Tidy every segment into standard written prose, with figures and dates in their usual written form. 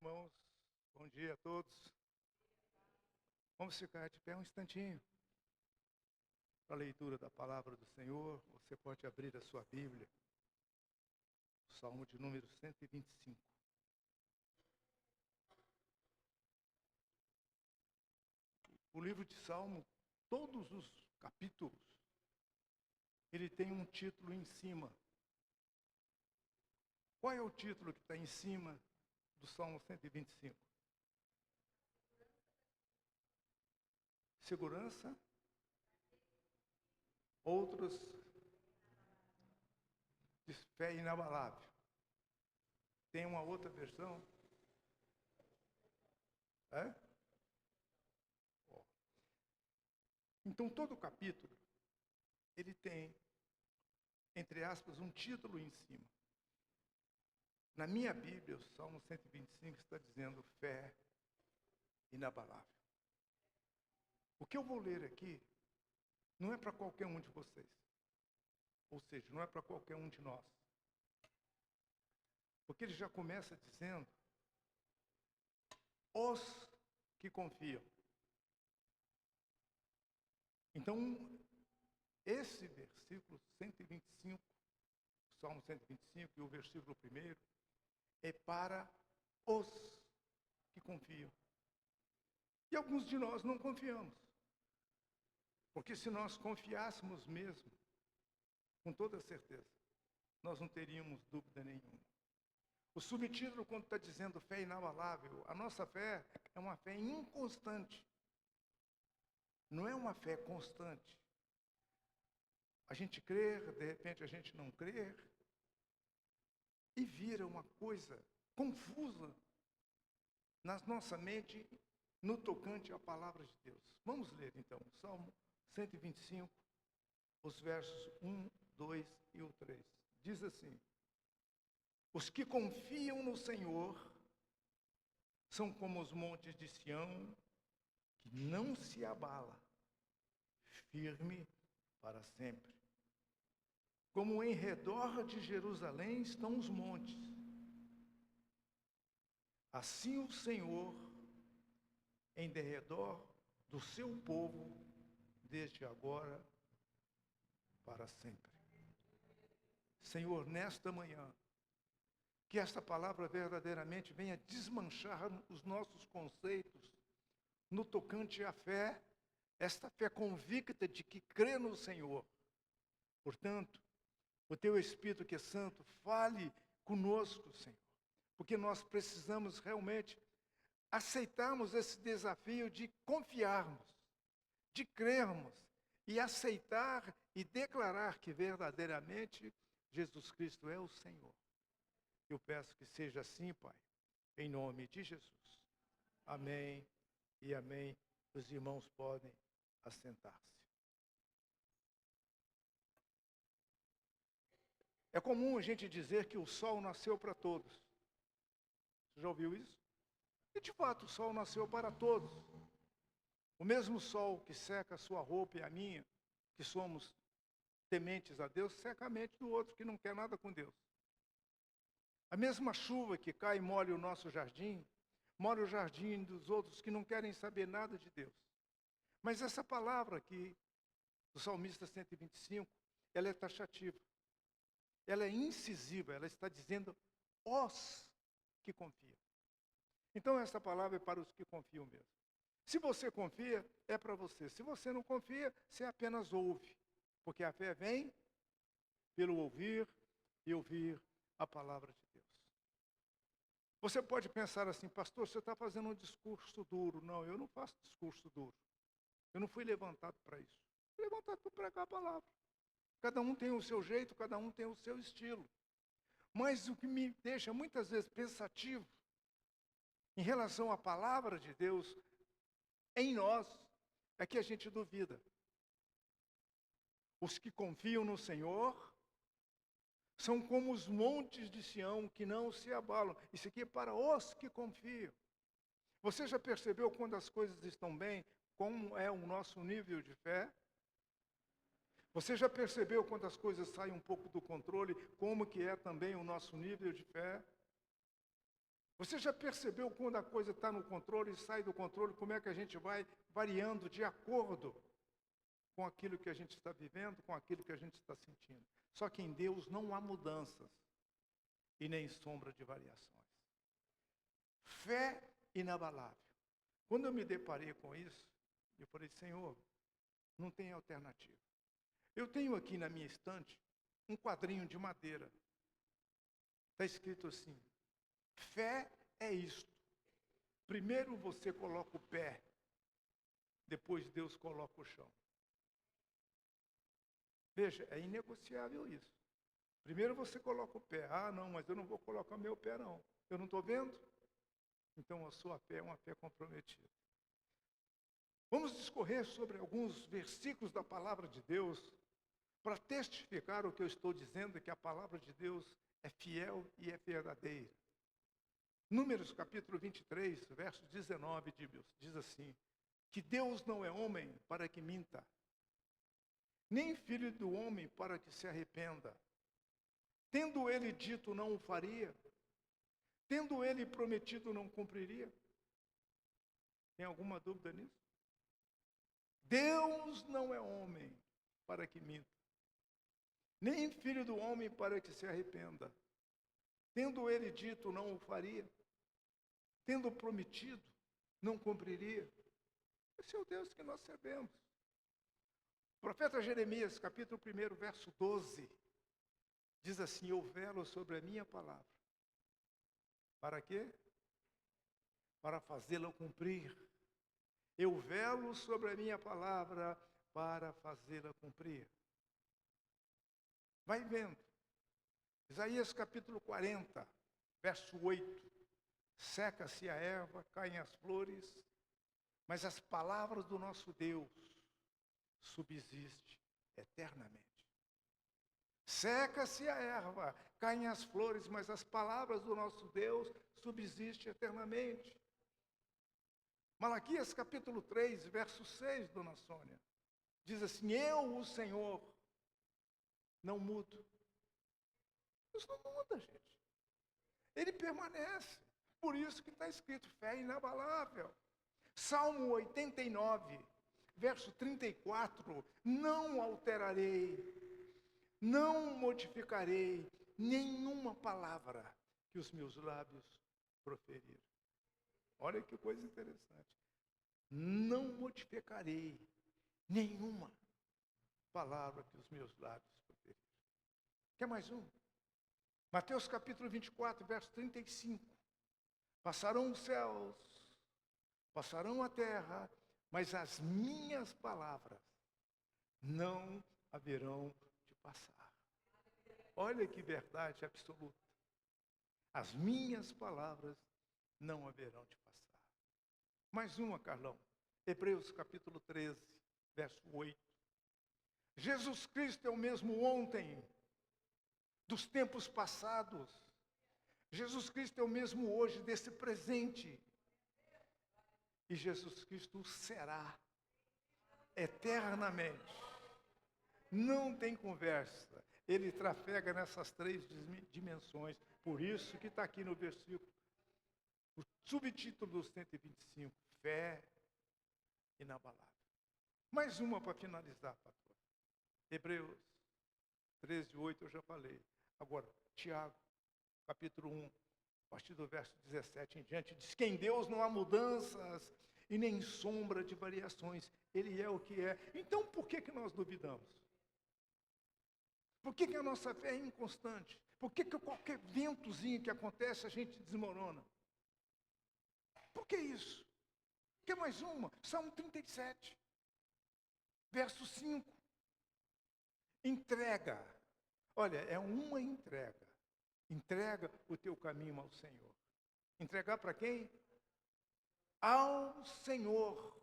Irmãos, bom dia a todos. Vamos ficar de pé um instantinho para a leitura da palavra do Senhor. Você pode abrir a sua Bíblia, o Salmo de número 125. O livro de Salmo, todos os capítulos, ele tem um título em cima. Qual é o título que está em cima do Salmo 125? Segurança. Outros, de fé inabalável. Tem uma outra versão? É? Então, todo o capítulo, ele tem, entre aspas, um título em cima. Na minha Bíblia, o Salmo 125 está dizendo fé inabalável. O que eu vou ler aqui não é para qualquer um de vocês. Ou seja, não é para qualquer um de nós. Porque ele já começa dizendo os que confiam. Então, esse versículo 125, o Salmo 125 e o versículo 1 é para os que confiam. E alguns de nós não confiamos. Porque se nós confiássemos mesmo, com toda certeza, nós não teríamos dúvida nenhuma. O subtítulo, quando está dizendo fé inabalável, a nossa fé é uma fé inconstante. Não é uma fé constante. A gente crer, de repente a gente não crer, e vira uma coisa confusa na nossa mente no tocante à palavra de Deus. Vamos ler então o Salmo 125, os versos 1, 2 e o 3. Diz assim: os que confiam no Senhor são como os montes de Sião, que não se abala, firme para sempre. Como em redor de Jerusalém estão os montes, assim o Senhor em derredor do seu povo, desde agora para sempre. Senhor, nesta manhã, que esta palavra verdadeiramente venha desmanchar os nossos conceitos no tocante à fé, esta fé convicta de que crê no Senhor. Portanto, o Teu Espírito que é santo, fale conosco, Senhor, porque nós precisamos realmente aceitarmos esse desafio de confiarmos, de crermos e aceitar e declarar que verdadeiramente Jesus Cristo é o Senhor. Eu peço que seja assim, Pai, em nome de Jesus. Amém e amém. Os irmãos podem assentar-se. É comum a gente dizer que o sol nasceu para todos. Você já ouviu isso? E de fato o sol nasceu para todos. O mesmo sol que seca a sua roupa e a minha, que somos tementes a Deus, seca a mente do outro que não quer nada com Deus. A mesma chuva que cai e molha o nosso jardim, molha o jardim dos outros que não querem saber nada de Deus. Mas essa palavra aqui, do Salmista 125, ela é taxativa. Ela é incisiva, ela está dizendo os que confiam. Então essa palavra é para os que confiam mesmo. Se você confia, é para você. Se você não confia, você apenas ouve. Porque a fé vem pelo ouvir e ouvir a palavra de Deus. Você pode pensar assim, pastor, você está fazendo um discurso duro. Não, eu não faço discurso duro. Eu não fui levantado para isso. Fui levantado para pregar a palavra. Cada um tem o seu jeito, cada um tem o seu estilo. Mas o que me deixa muitas vezes pensativo em relação à palavra de Deus em nós é que a gente duvida. Os que confiam no Senhor são como os montes de Sião que não se abalam. Isso aqui é para os que confiam. Você já percebeu quando as coisas estão bem, como é o nosso nível de fé? Você já percebeu quando as coisas saem um pouco do controle, como que é também o nosso nível de fé? Você já percebeu quando a coisa está no controle e sai do controle, como é que a gente vai variando de acordo com aquilo que a gente está vivendo, com aquilo que a gente está sentindo? Só que em Deus não há mudanças e nem sombra de variações. Fé inabalável. Quando eu me deparei com isso, eu falei, Senhor, não tem alternativa. Eu tenho aqui na minha estante um quadrinho de madeira. Está escrito assim, fé é isto. Primeiro você coloca o pé, depois Deus coloca o chão. Veja, é inegociável isso. Primeiro você coloca o pé. Ah, não, mas eu não vou colocar meu pé, não. Eu não estou vendo? Então a sua fé é uma fé comprometida. Vamos discorrer sobre alguns versículos da palavra de Deus para testificar o que eu estou dizendo, que a palavra de Deus é fiel e é verdadeira. Números capítulo 23, verso 19, diz assim, que Deus não é homem para que minta, nem filho do homem para que se arrependa. Tendo ele dito, não o faria. Tendo ele prometido, não cumpriria. Tem alguma dúvida nisso? Deus não é homem para que minta, nem filho do homem para que se arrependa. Tendo ele dito, não o faria. Tendo prometido, não cumpriria. Esse é o Deus que nós servemos. O profeta Jeremias, capítulo 1, verso 12, diz assim, eu velo sobre a minha palavra. Para quê? Para fazê-la cumprir. Eu velo sobre a minha palavra para fazê-la cumprir. Vai vendo. Isaías capítulo 40, verso 8. Seca-se a erva, caem as flores, mas as palavras do nosso Deus subsistem eternamente. Seca-se a erva, caem as flores, mas as palavras do nosso Deus subsistem eternamente. Malaquias capítulo 3, verso 6, dona Sônia, diz assim, eu, o Senhor, não mudo. Deus não muda, gente. Ele permanece. Por isso que está escrito, fé inabalável. Salmo 89, verso 34, não alterarei, não modificarei nenhuma palavra que os meus lábios proferiram. Olha que coisa interessante. Não modificarei nenhuma palavra que os meus lábios proferiram. Quer mais um? Mateus capítulo 24, verso 35. Passarão os céus, passarão a terra, mas as minhas palavras não haverão de passar. Olha que verdade absoluta. As minhas palavras não haverão de passar. Mais uma, Carlão. Hebreus capítulo 13, verso 8. Jesus Cristo é o mesmo ontem, dos tempos passados. Jesus Cristo é o mesmo hoje, desse presente. E Jesus Cristo será eternamente. Não tem conversa. Ele trafega nessas três dimensões. Por isso que está aqui no versículo, o subtítulo do 125, fé inabalável. Mais uma para finalizar, pastor. Hebreus 13, 8, eu já falei. Agora, Tiago, capítulo 1, a partir do verso 17 em diante, diz que em Deus não há mudanças e nem sombra de variações. Ele é o que é. Então, por que nós duvidamos? Por que a nossa fé é inconstante? Por que qualquer ventozinho que acontece, a gente desmorona? Por que isso? Quer mais uma? Salmo 37, verso 5. Entrega. Olha, é uma entrega. Entrega o teu caminho ao Senhor. Entregar para quem? Ao Senhor.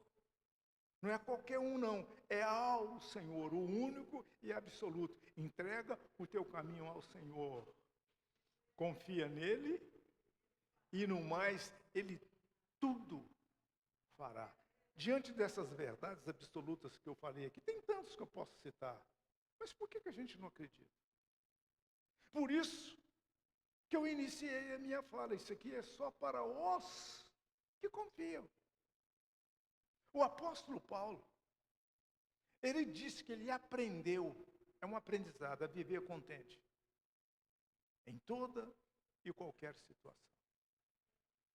Não é qualquer um, não. É ao Senhor, o único e absoluto. Entrega o teu caminho ao Senhor. Confia nele e no mais, ele tudo fará. Diante dessas verdades absolutas que eu falei aqui, tem tantos que eu posso citar. Mas por que a gente não acredita? Por isso que eu iniciei a minha fala. Isso aqui é só para os que confiam. O apóstolo Paulo, ele disse que ele aprendeu, é um aprendizado, a viver contente em toda e qualquer situação.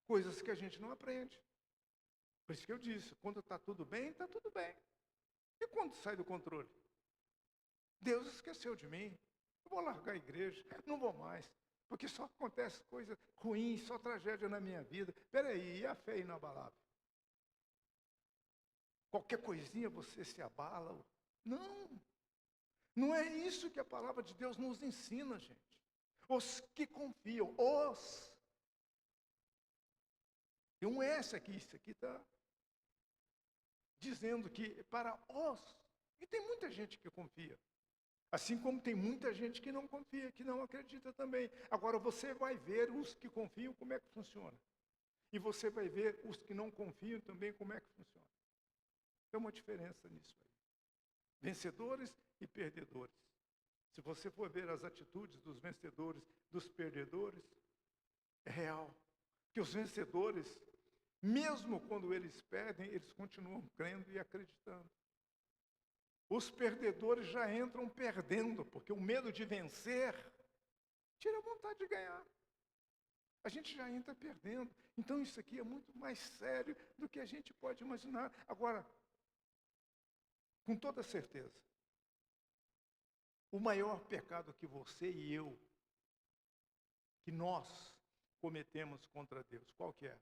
Coisas que a gente não aprende. Por isso que eu disse, quando está tudo bem, está tudo bem. E quando sai do controle? Deus esqueceu de mim. Eu vou largar a igreja, não vou mais. Porque só acontece coisa ruim, só tragédia na minha vida. Espera aí, e a fé inabalável? Qualquer coisinha você se abala. Não. Não é isso que a palavra de Deus nos ensina, gente. Os que confiam, os. Tem um S aqui, isso aqui está dizendo que para os. E tem muita gente que confia. Assim como tem muita gente que não confia, que não acredita também. Agora você vai ver os que confiam como é que funciona. E você vai ver os que não confiam também como é que funciona. Tem uma diferença nisso aí. Vencedores e perdedores. Se você for ver as atitudes dos vencedores, dos perdedores, é real. Que os vencedores, mesmo quando eles perdem, eles continuam crendo e acreditando. Os perdedores já entram perdendo, porque o medo de vencer tira a vontade de ganhar. A gente já entra perdendo. Então isso aqui é muito mais sério do que a gente pode imaginar. Agora, com toda certeza, o maior pecado que você e eu, que nós cometemos contra Deus, qual que é?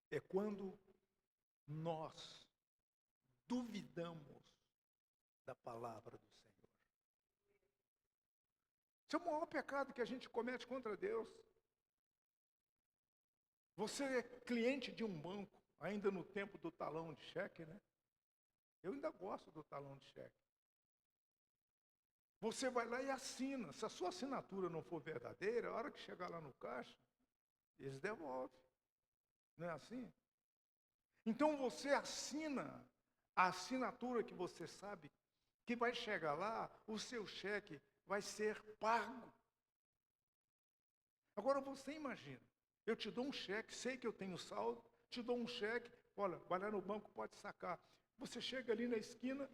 É quando nós duvidamos da palavra do Senhor. Esse é o maior pecado que a gente comete contra Deus. Você é cliente de um banco, ainda no tempo do talão de cheque, né? Eu ainda gosto do talão de cheque. Você vai lá e assina. Se a sua assinatura não for verdadeira, a hora que chegar lá no caixa, eles devolvem. Não é assim? Então você assina a assinatura que você sabe que vai chegar lá, o seu cheque vai ser pago. Agora você imagina, eu te dou um cheque, sei que eu tenho saldo, te dou um cheque, olha, vai lá no banco, pode sacar. Você chega ali na esquina,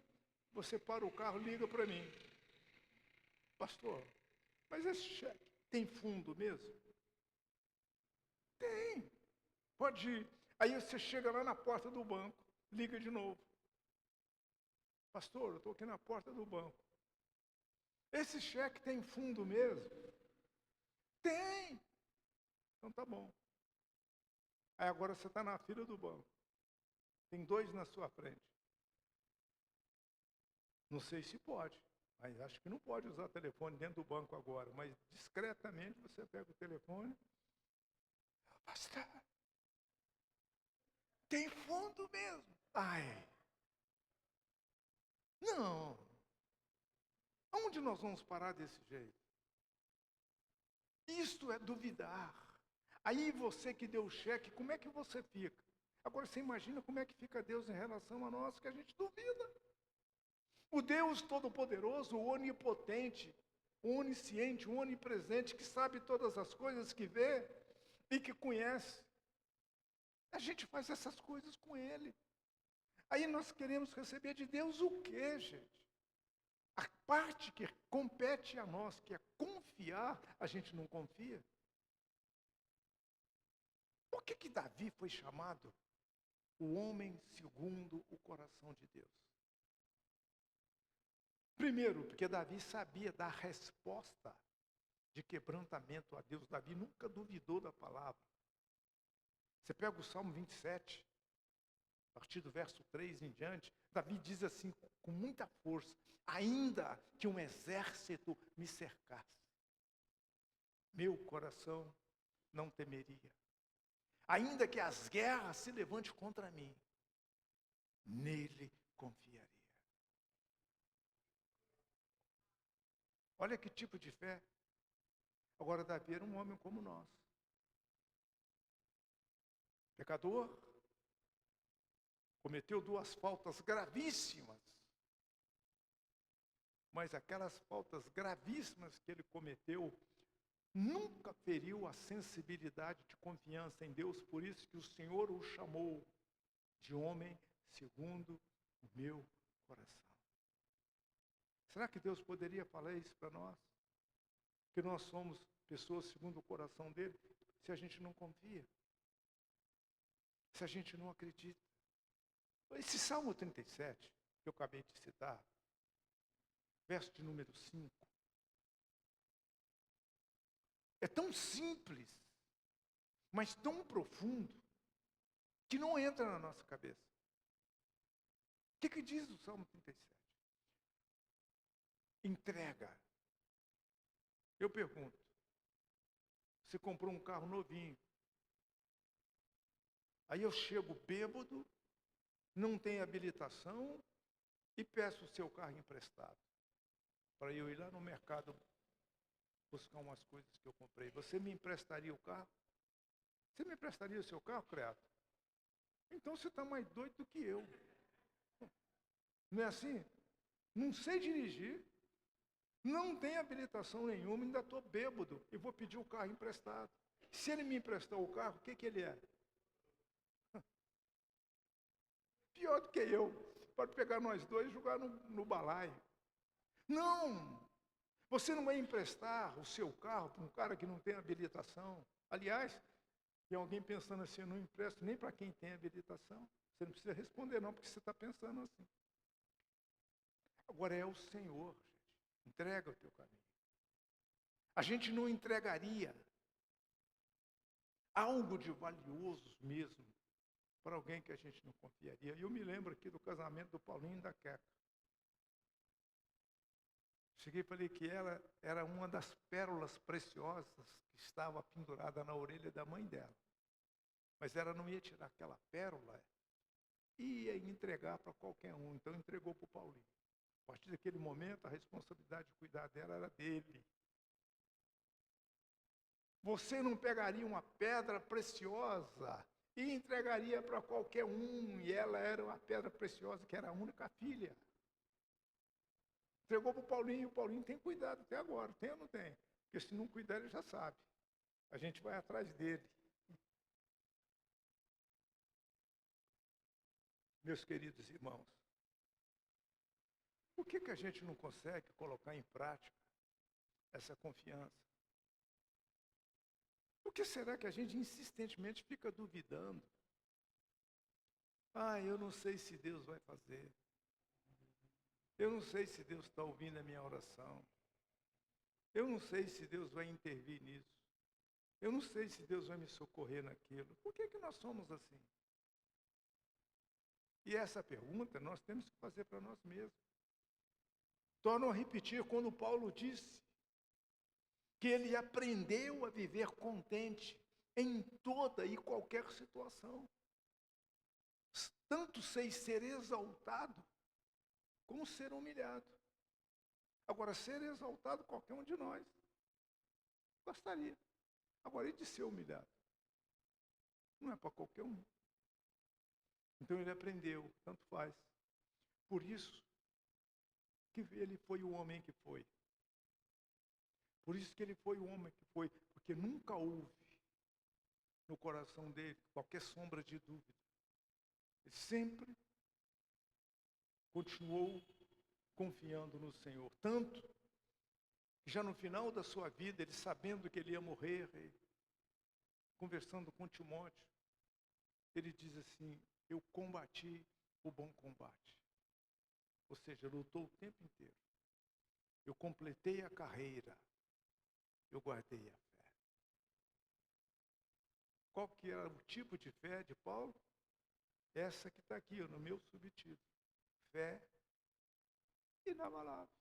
você para o carro, liga para mim. Pastor, mas esse cheque tem fundo mesmo? Tem. Pode ir. Aí você chega lá na porta do banco, liga de novo. Pastor, eu estou aqui na porta do banco. Esse cheque tem fundo mesmo? Tem. Então tá bom. Aí agora você está na fila do banco. Tem 2 na sua frente. Não sei se pode, mas acho que não pode usar telefone dentro do banco agora. Mas discretamente você pega o telefone. Pastor, tem fundo mesmo? Ai. Não. Aonde nós vamos parar desse jeito? Isto é duvidar. Aí você que deu o cheque, como é que você fica? Agora você imagina como é que fica Deus em relação a nós, que a gente duvida. O Deus Todo-Poderoso, o Onipotente, o Onisciente, o Onipresente, que sabe todas as coisas, que vê e que conhece. A gente faz essas coisas com Ele. Aí nós queremos receber de Deus o quê, gente? A parte que compete a nós, que é confiar, a gente não confia. Por que Davi foi chamado o homem segundo o coração de Deus? Primeiro, porque Davi sabia dar resposta de quebrantamento a Deus. Davi nunca duvidou da palavra. Você pega o Salmo 27, a partir do verso 3 em diante, Davi diz assim, com muita força: ainda que um exército me cercasse, meu coração não temeria. Ainda que as guerras se levantem contra mim, nele confiaria. Olha que tipo de fé. Agora, Davi era um homem como nós. Pecador, cometeu 2 faltas gravíssimas. mas aquelas faltas gravíssimas que ele cometeu nunca feriu a sensibilidade de confiança em Deus, por isso que o Senhor o chamou de homem segundo o meu coração. Será que Deus poderia falar isso para nós? Que nós somos pessoas segundo o coração dele, se a gente não confia? Se a gente não acredita? Esse Salmo 37, que eu acabei de citar, verso de número 5, é tão simples, mas tão profundo, que não entra na nossa cabeça. O que diz o Salmo 37? Entrega. Eu pergunto, você comprou um carro novinho, aí eu chego bêbado, não tenho habilitação e peço o seu carro emprestado, para eu ir lá no mercado buscar umas coisas que eu comprei. Você me emprestaria o carro? Você me emprestaria o seu carro, criado? Então você está mais doido do que eu. Não é assim? Não sei dirigir, não tenho habilitação nenhuma, ainda estou bêbado e vou pedir o carro emprestado. Se ele me emprestar o carro, o que ele é? Pior do que eu. Pode pegar nós dois e jogar no balaio. Não! Você não vai emprestar o seu carro para um cara que não tem habilitação. Aliás, tem alguém pensando assim, eu não empresto nem para quem tem habilitação. Você não precisa responder não, porque você está pensando assim. Agora é o Senhor, gente. Entrega o teu caminho. A gente não entregaria algo de valioso mesmo para alguém que a gente não confiaria. E eu me lembro aqui do casamento do Paulinho e da Queca. Cheguei e falei que ela era uma das pérolas preciosas que estava pendurada na orelha da mãe dela. Mas ela não ia tirar aquela pérola e ia entregar para qualquer um. Então entregou para o Paulinho. A partir daquele momento, a responsabilidade de cuidar dela era dele. Você não pegaria uma pedra preciosa e entregaria para qualquer um. E ela era uma pedra preciosa, que era a única filha. Entregou para o Paulinho tem cuidado até agora. Tem ou não tem? Porque se não cuidar, ele já sabe. A gente vai atrás dele. Meus queridos irmãos, por que a gente não consegue colocar em prática essa confiança? Por que será que a gente insistentemente fica duvidando? Eu não sei se Deus vai fazer. Eu não sei se Deus está ouvindo a minha oração. Eu não sei se Deus vai intervir nisso. Eu não sei se Deus vai me socorrer naquilo. Por que nós somos assim? E essa pergunta nós temos que fazer para nós mesmos. Torno a repetir quando Paulo disse que ele aprendeu a viver contente em toda e qualquer situação. Tanto sei ser exaltado, como ser humilhado. Agora, ser exaltado, qualquer um de nós gostaria. Agora, e de ser humilhado? Não é para qualquer um. Então, ele aprendeu, tanto faz. Por isso que ele foi o homem que foi. Por isso que ele foi o homem que foi, porque nunca houve no coração dele qualquer sombra de dúvida. Ele sempre continuou confiando no Senhor. Tanto que já no final da sua vida, ele sabendo que ele ia morrer, conversando com Timóteo, ele diz assim, eu combati o bom combate. Ou seja, lutou o tempo inteiro. Eu completei a carreira. Eu guardei a fé. Qual que era o tipo de fé de Paulo? Essa que está aqui, no meu subtítulo. Fé inabalável.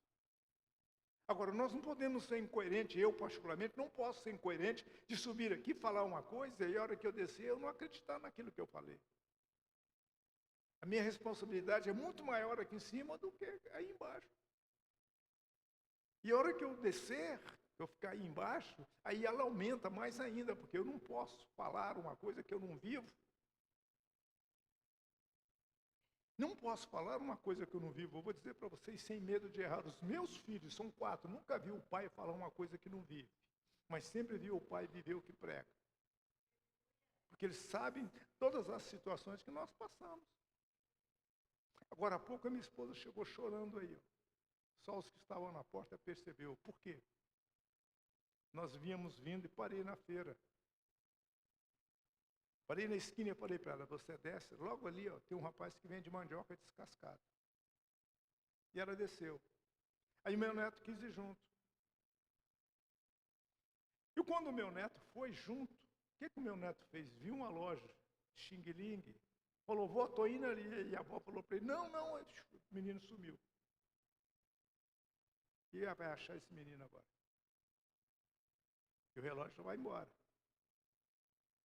Agora, nós não podemos ser incoerentes, eu particularmente não posso ser incoerente de subir aqui, falar uma coisa e a hora que eu descer eu não acreditar naquilo que eu falei. A minha responsabilidade é muito maior aqui em cima do que aí embaixo. E a hora que eu descer, eu ficar aí embaixo, aí ela aumenta mais ainda, porque eu não posso falar uma coisa que eu não vivo. Não posso falar uma coisa que eu não vivo. Eu vou dizer para vocês sem medo de errar. Os meus filhos, são 4, nunca vi o pai falar uma coisa que não vive. Mas sempre vi o pai viver o que prega. Porque eles sabem todas as situações que nós passamos. Agora há pouco a minha esposa chegou chorando aí. Ó. Só os que estavam na porta percebeu. Por quê? Nós víamos vindo e parei na feira. Parei na esquina e falei para ela, você desce, logo ali ó, tem um rapaz que vende mandioca descascada. E ela desceu. Aí meu neto quis ir junto. E quando o meu neto foi junto, o que o meu neto fez? Viu uma loja, xing-ling, falou, vó, estou indo ali. E a avó falou para ele, não, o menino sumiu. E vai achar esse menino agora? E o relógio já vai embora.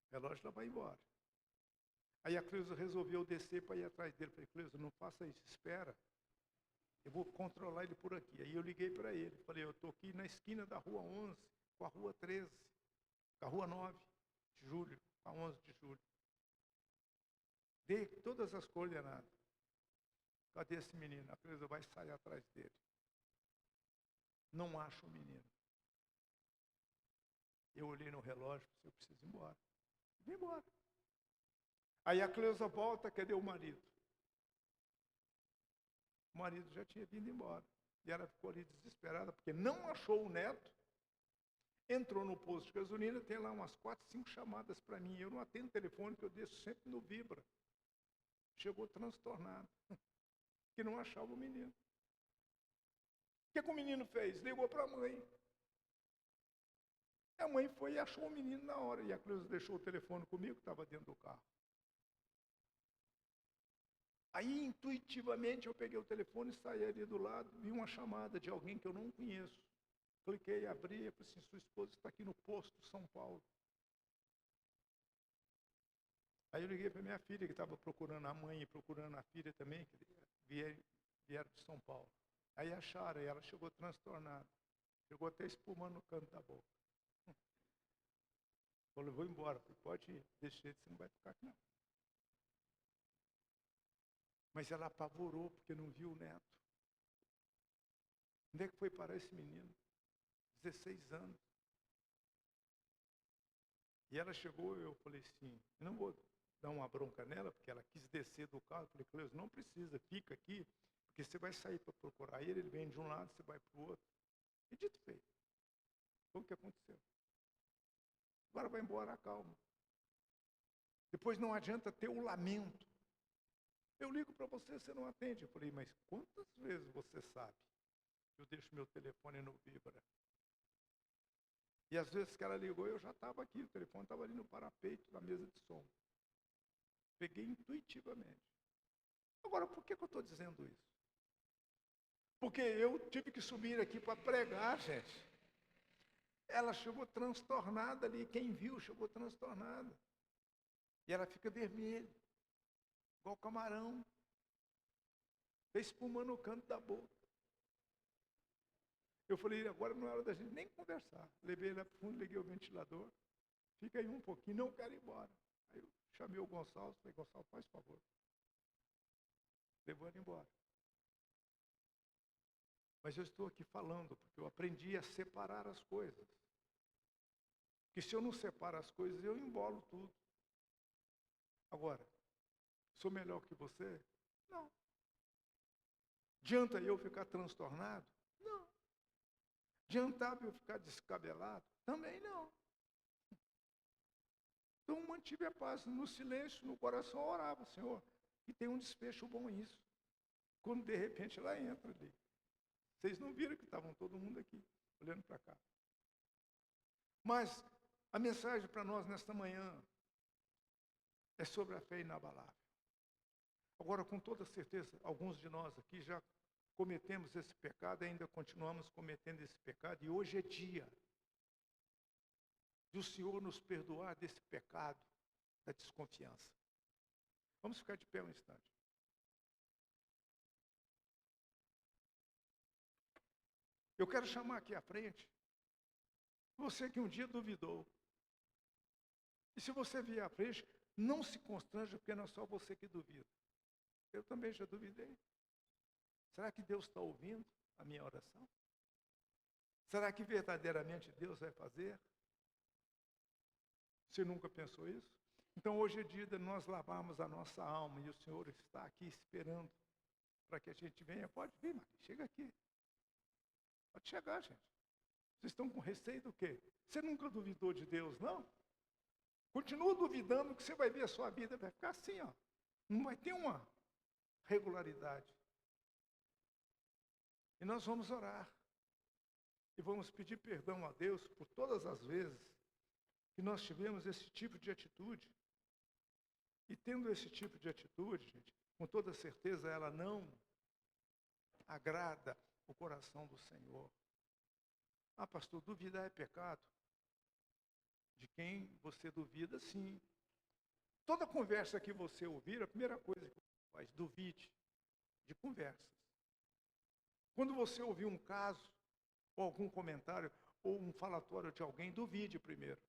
O relógio já vai embora. Aí a Cleusa resolveu descer para ir atrás dele. Falei, Cleusa, não faça isso, espera. Eu vou controlar ele por aqui. Aí eu liguei para ele. Falei, eu estou aqui na esquina da rua 11, com a rua 13, com a rua 9 de julho, a 11 de julho. Dei todas as coordenadas. Cadê esse menino? A Cleusa vai sair atrás dele. Não acho o menino. Eu olhei no relógio, eu preciso ir embora. Vim embora. Aí a Cleusa volta, cadê o marido? O marido já tinha vindo embora. E ela ficou ali desesperada, porque não achou o neto. Entrou no posto de gasolina, tem lá umas 4, 5 chamadas para mim. Eu não atendo telefone, que eu deixo sempre no vibra. Chegou transtornado, que não achava o menino. O que o menino fez? Ligou para a mãe. A mãe foi e achou o menino na hora. E a Cleusa deixou o telefone comigo, estava dentro do carro. Aí, intuitivamente, eu peguei o telefone e saí ali do lado, vi uma chamada de alguém que eu não conheço. Cliquei, abri, e falei assim, sua esposa está aqui no posto São Paulo. Aí eu liguei para minha filha, que estava procurando a mãe e procurando a filha também, que vieram de São Paulo. Aí acharam, e ela chegou transtornada. Chegou até espumando no canto da boca. Falou, vou embora. Falei, pode ir, deixa ele, você não vai ficar aqui não. Mas ela apavorou porque não viu o neto. Onde é que foi parar esse menino? 16 anos. E ela chegou, eu falei assim, eu não vou dar uma bronca nela, porque ela quis descer do carro. Eu falei, Cleusa, não precisa, fica aqui, porque você vai sair para procurar ele, ele vem de um lado, você vai para o outro. E dito feito. Foi o que aconteceu. Agora vai embora, calma. Depois não adianta ter o lamento. Eu ligo para você, você não atende. Eu falei, mas quantas vezes você sabe que eu deixo meu telefone no vibra? E às vezes que ela ligou, eu já estava aqui, o telefone estava ali no parapeito da mesa de som. Peguei intuitivamente. Agora, por que eu estou dizendo isso? Porque eu tive que subir aqui para pregar, gente. Ela chegou transtornada ali, quem viu chegou transtornada. E ela fica vermelha, igual camarão. Espumando no canto da boca. Eu falei, agora não é hora da gente nem conversar. Levei ela para o fundo, liguei o ventilador. Fica aí um pouquinho, não quero ir embora. Aí eu chamei o Gonçalves, falei, Gonçalves, faz favor. Levou ela embora. Mas eu estou aqui falando, porque eu aprendi a separar as coisas. Porque se eu não separo as coisas, eu embolo tudo. Agora, sou melhor que você? Não. Adianta eu ficar transtornado? Não. Adiantava eu ficar descabelado? Também não. Então mantive a paz no silêncio, no coração, orava, Senhor, e tem um desfecho bom isso. Quando de repente ela entra ali. Vocês não viram que estavam todo mundo aqui, olhando para cá. Mas a mensagem para nós nesta manhã é sobre a fé inabalável. Agora, com toda certeza, alguns de nós aqui já cometemos esse pecado, ainda continuamos cometendo esse pecado, e hoje é dia de o Senhor nos perdoar desse pecado da desconfiança. Vamos ficar de pé um instante. Eu quero chamar aqui à frente você que um dia duvidou. E se você vier à frente, não se constranja, porque não é só você que duvida. Eu também já duvidei. Será que Deus está ouvindo a minha oração? Será que verdadeiramente Deus vai fazer? Você nunca pensou isso? Então hoje é dia de nós lavarmos a nossa alma e o Senhor está aqui esperando para que a gente venha. Pode vir, Maria, chega aqui. Pode chegar, gente. Vocês estão com receio do quê? Você nunca duvidou de Deus, não? Continua duvidando que você vai ver a sua vida, vai ficar assim, ó. Não vai ter uma regularidade. E nós vamos orar. E vamos pedir perdão a Deus por todas as vezes que nós tivemos esse tipo de atitude. E tendo esse tipo de atitude, gente, com toda certeza ela não agrada o coração do Senhor. Ah, pastor, duvidar é pecado? De quem você duvida, sim. Toda conversa que você ouvir, a primeira coisa que você faz, duvide de conversas. Quando você ouvir um caso, ou algum comentário, ou um falatório de alguém, duvide primeiro.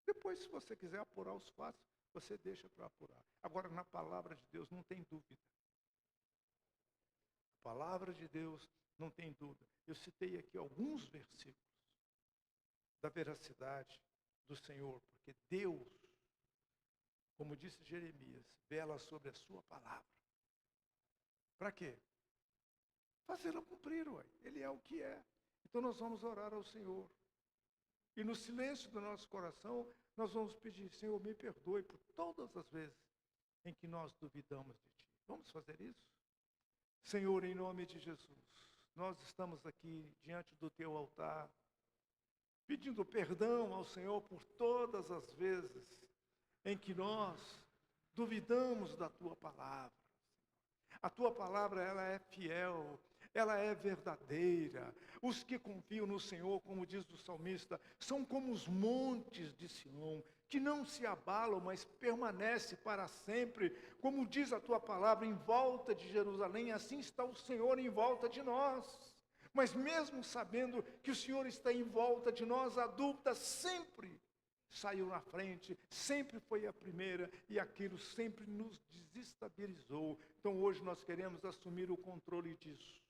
Depois, se você quiser apurar os fatos, você deixa para apurar. Agora, na palavra de Deus, não tem dúvida. A palavra de Deus não tem dúvida. Eu citei aqui alguns versículos da veracidade do Senhor, porque Deus, como disse Jeremias, vela sobre a sua palavra. Para quê? Fazê-la cumprir, ué. Ele é o que é. Então nós vamos orar ao Senhor. E no silêncio do nosso coração, nós vamos pedir, Senhor, me perdoe por todas as vezes em que nós duvidamos de Ti. Vamos fazer isso? Senhor, em nome de Jesus, nós estamos aqui diante do Teu altar, pedindo perdão ao Senhor por todas as vezes em que nós duvidamos da Tua palavra. A Tua palavra, ela é fiel, ela é verdadeira. Os que confiam no Senhor, como diz o salmista, são como os montes de Sião, que não se abalam, mas permanecem para sempre. Como diz a Tua palavra, em volta de Jerusalém, assim está o Senhor em volta de nós. Mas mesmo sabendo que o Senhor está em volta de nós, a dúvida sempre saiu na frente, sempre foi a primeira, e aquilo sempre nos desestabilizou. Então hoje nós queremos assumir o controle disso.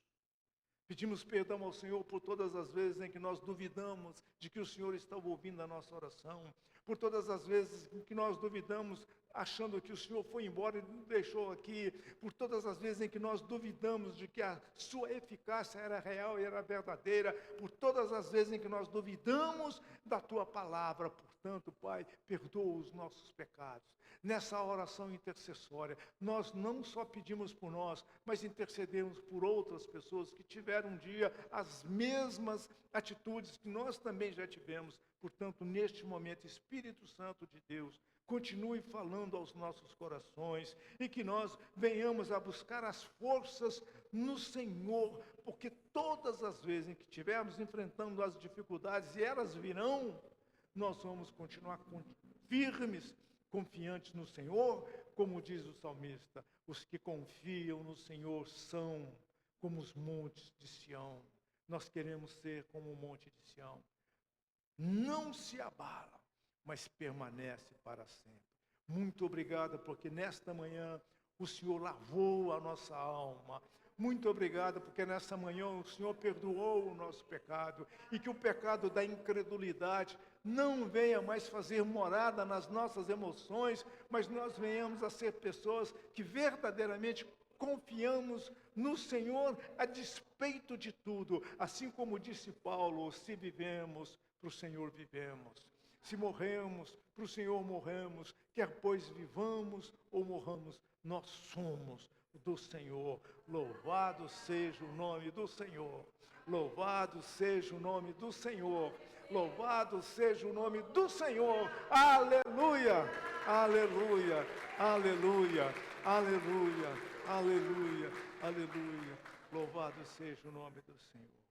Pedimos perdão ao Senhor por todas as vezes em que nós duvidamos de que o Senhor está ouvindo a nossa oração, por todas as vezes em que nós duvidamos achando que o Senhor foi embora e nos deixou aqui, por todas as vezes em que nós duvidamos de que a sua eficácia era real e era verdadeira, por todas as vezes em que nós duvidamos da tua palavra. Portanto, Pai, perdoa os nossos pecados. Nessa oração intercessória, nós não só pedimos por nós, mas intercedemos por outras pessoas que tiveram um dia as mesmas atitudes que nós também já tivemos. Portanto, neste momento, Espírito Santo de Deus, continue falando aos nossos corações e que nós venhamos a buscar as forças no Senhor, porque todas as vezes em que estivermos enfrentando as dificuldades, e elas virão, nós vamos continuar firmes, confiantes no Senhor, como diz o salmista, os que confiam no Senhor são como os montes de Sião. Nós queremos ser como o monte de Sião. Não se abala, mas permanece para sempre. Muito obrigado, porque nesta manhã o Senhor lavou a nossa alma. Muito obrigado, porque nesta manhã o Senhor perdoou o nosso pecado, e que o pecado da incredulidade não venha mais fazer morada nas nossas emoções, mas nós venhamos a ser pessoas que verdadeiramente confiamos no Senhor a despeito de tudo. Assim como disse Paulo, se vivemos, para o Senhor vivemos. Se morremos, para o Senhor morremos. Quer pois vivamos ou morramos, nós somos do Senhor. Louvado seja o nome do Senhor. Louvado seja o nome do Senhor. Louvado seja o nome do Senhor. Aleluia, aleluia, aleluia, aleluia, aleluia, aleluia. Louvado seja o nome do Senhor.